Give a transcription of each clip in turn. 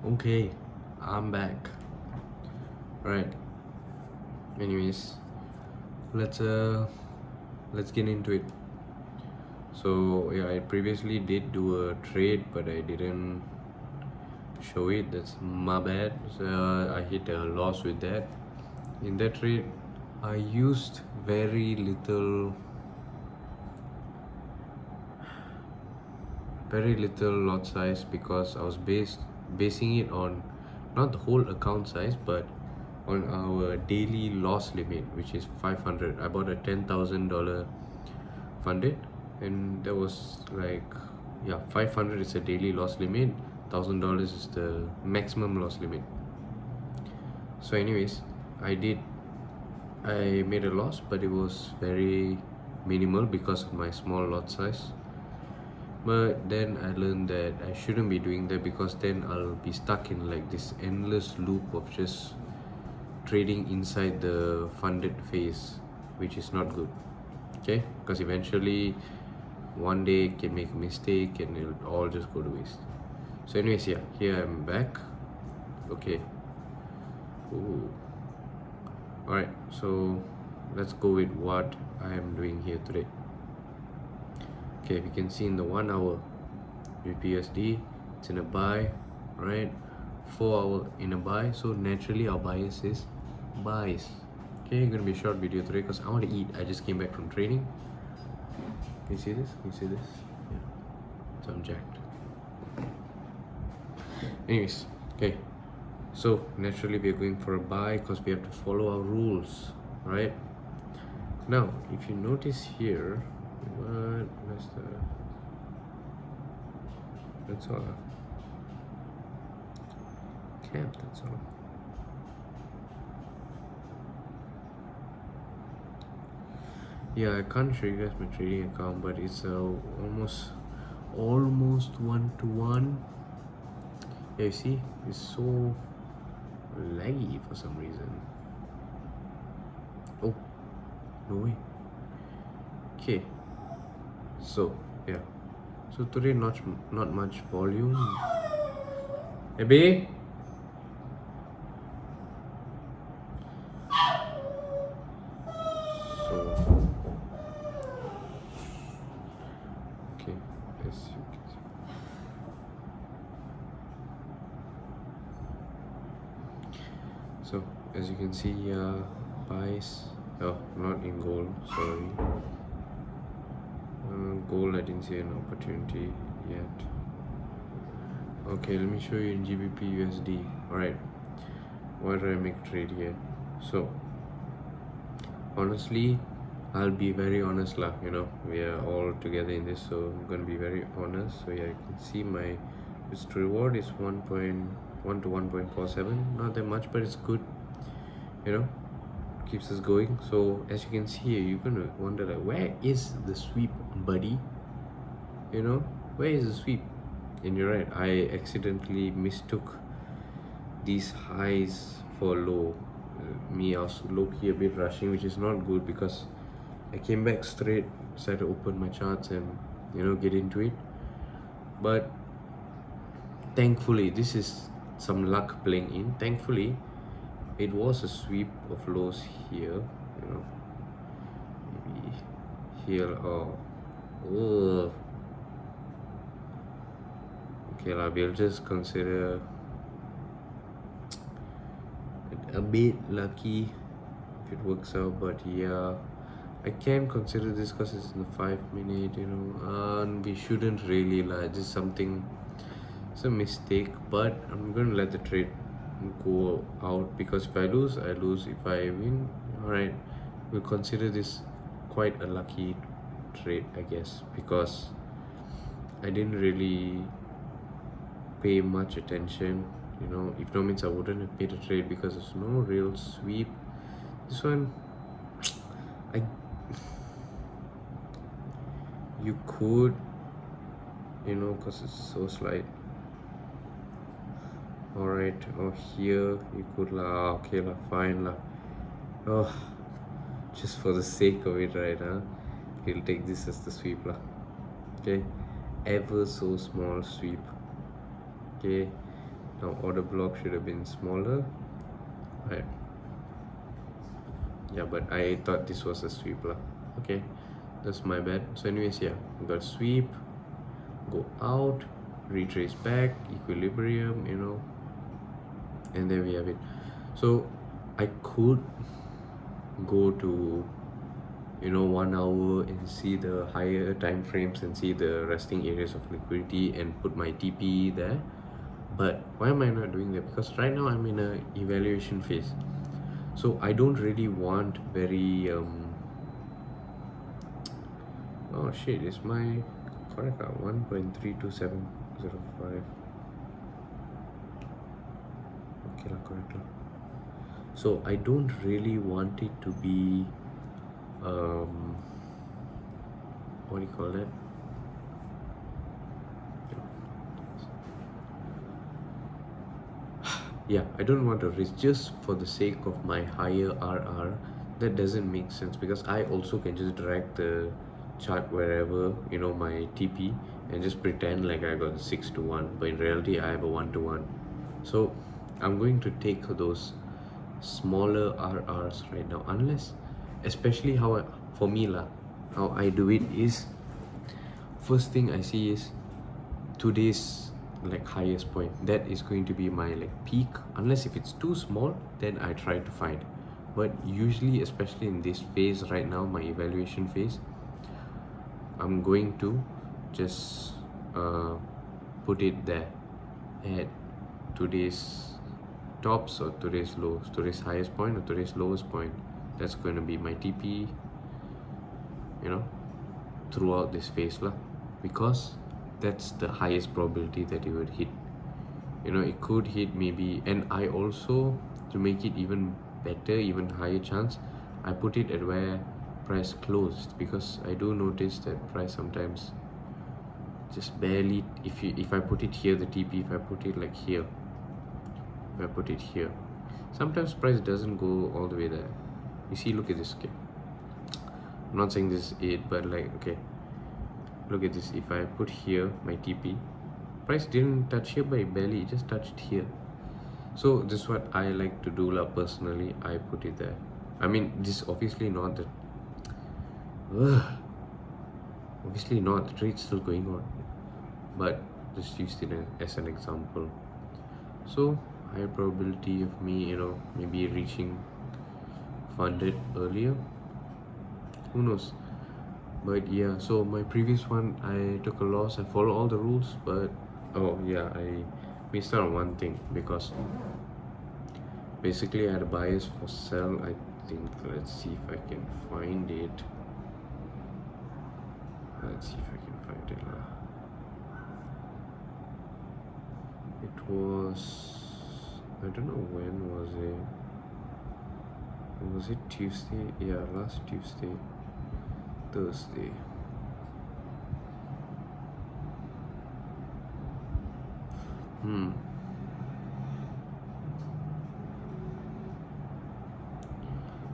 Okay, I'm back. Right. Anyways, let's uh let's get into it. So yeah, I previously did do a trade, but I didn't show it. That's my bad. So I hit a loss with that. In that trade, I used very little lot size because I was basing it on not the whole account size but on our daily loss limit, which is 500. I bought a $10,000 funded, and that was like, yeah, 500 is a daily loss limit, $1,000 is the maximum loss limit. So anyways, I made a loss, but it was very minimal because of my small lot size. But then I learned that I shouldn't be doing that, because then I'll be stuck in like this endless loop of just trading inside the funded phase, which is not good. Okay, because eventually one day can make a mistake and it'll all just go to waste. So anyways, yeah, here I'm back. Okay. Ooh. Alright, so let's go with what I am doing here today. Okay, we can see in the 1 hour UPSD, it's in a buy, right? 4 hour in a buy, so naturally our bias is buys. Okay, gonna be a short video today because I want to eat. I just came back from training. Can you see this? Can you see this? Yeah, so I'm jacked. Anyways, okay, so naturally we're going for a buy because we have to follow our rules, right? Now if you notice here, where's the, that's all camp, that's all. Yeah, I can't show you guys my trading account, but it's almost 1-to-1. Yeah, you see, it's so laggy for some reason. Oh, no way. Okay, so yeah, so today not much volume. Hey B. So okay, as you can see. So as you can see, buys. Oh, not in gold. Sorry. Gold, I didn't see an opportunity yet. Okay, let me show you in GBP USD. Alright, why did I make a trade here? So honestly, I'll be very honest lah, we are all together in this, so I'm gonna be very honest. So yeah, you can see my risk to reward is 1.1 to 1.47, not that much, but it's good, keeps us going. So as you can see here, you're gonna wonder like, where is the sweep, buddy? Where is the sweep? And you're right, I accidentally mistook these highs for low. I was low-key a bit rushing, which is not good because I came back straight, decided to open my charts and get into it. But thankfully, this is some luck playing in. Thankfully, it was a sweep of lows here, maybe here or okay lah, we'll just consider it a bit lucky if it works out. But yeah, I can consider this because it's in the 5 minute, and we shouldn't really lie. This is something, it's a mistake, but I'm gonna let the trade go out because if I lose, I lose. If I win, alright, we'll consider this quite a lucky trade, I guess, because I didn't really pay much attention. If no means I wouldn't have made a trade because there's no real sweep. This one, you could, because it's so slight. Alright, or here you could lah. Okay lah, fine lah. Oh, just for the sake of it, right? We'll take this as the sweep lah. Okay, ever so small sweep. Okay, Now order block should have been smaller, right? Yeah, but I thought this was a sweep lah. Okay, that's my bad. So anyways, yeah, we got sweep, go out, retrace back, equilibrium, and there we have it. So I could go to 1 hour and see the higher time frames and see the resting areas of liquidity and put my TP there. But why am I not doing that? Because right now I'm in a evaluation phase, so I don't really want very oh shit, is my correct 1.32705. Okay lah, correct lah. So I don't really want it to be what do you call that? Yeah, I don't want to risk just for the sake of my higher RR. That doesn't make sense because I also can just drag the chart wherever, my TP, and just pretend like I got a 6-1, but in reality I have a 1-1. So I'm going to take those smaller RRs right now, unless, especially for me lah, how I do it is, first thing I see is today's like highest point. That is going to be my like peak, unless if it's too small, then I try to find. But usually, especially in this phase right now, my evaluation phase, I'm going to just put it there at today's tops or today's lows, today's highest point or today's lowest point. That's going to be my TP, throughout this phase lah, because that's the highest probability that it would hit. It could hit maybe, and I also, to make it even better, even higher chance, I put it at where price closed, because I do notice that price sometimes just barely, if I put it here, the TP, if I put it like here, if I put it here, sometimes price doesn't go all the way there. You see, look at this. Okay, I'm not saying this is it, but like, okay, look at this. If I put here my TP, price didn't touch here, but it barely, it just touched here. So this is what I like to do lah, personally. I put it there. I mean, this is obviously not the obviously not, the trade's still going on, but just used it as an example. So high probability of me, maybe reaching funded earlier, who knows. But yeah, so my previous one, I took a loss. I followed all the rules, but oh yeah, I missed out on one thing, because basically I had a bias for sell. I think, let's see if I can find it. Let's see if I can find it. It was, I don't know, when was it? Was it Tuesday? Yeah, last Tuesday, Thursday.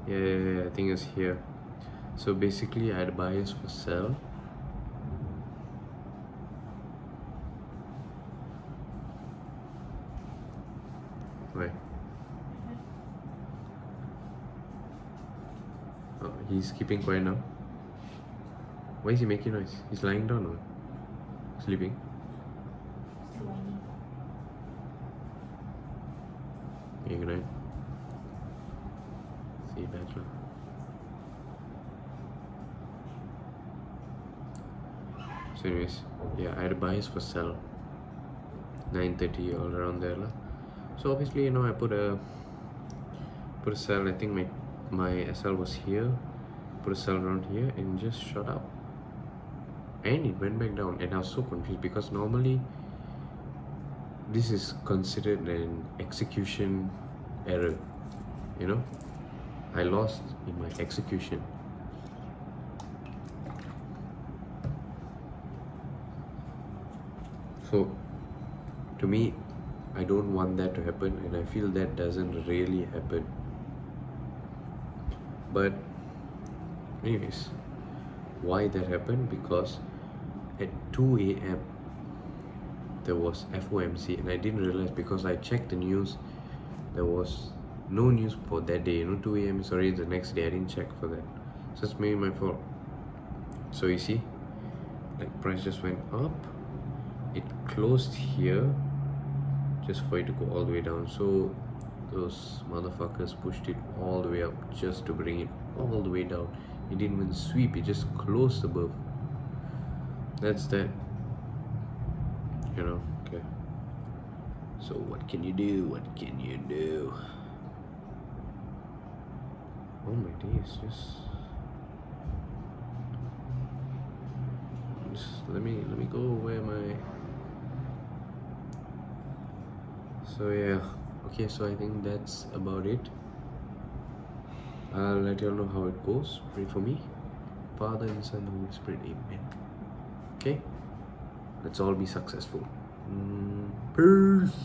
Yeah, I think it's here. So basically I had a bias for sell. Why? Oh, he's keeping quiet now. Why is he making noise? He's lying down or sleeping? Still whining. Okay, good night. See you back now. So anyways, yeah, I had a bias for sell. 9:30, all around there lah. So obviously, I put a sell. I think my SL was here. Put a sell around here and just shut up. And it went back down, and I was so confused because normally this is considered an execution error. I lost in my execution. So to me, I don't want that to happen, and I feel that doesn't really happen. But anyways, why that happened? Because at 2 a.m. there was FOMC, and I didn't realize because I checked the news, there was no news for that day. 2 a.m. is already the next day. I didn't check for that, so it's maybe my fault. So you see, like price just went up. It closed here, just for it to go all the way down. So those motherfuckers pushed it all the way up just to bring it all the way down. It didn't even sweep. It just closed above. That's that. Okay. So what can you do? What can you do? Oh my days, just let me go where my. So yeah, okay. So I think that's about it. I'll let you all know how it goes. Pray for me, Father and Son, Holy Spirit, Amen. Okay, let's all be successful. Peace.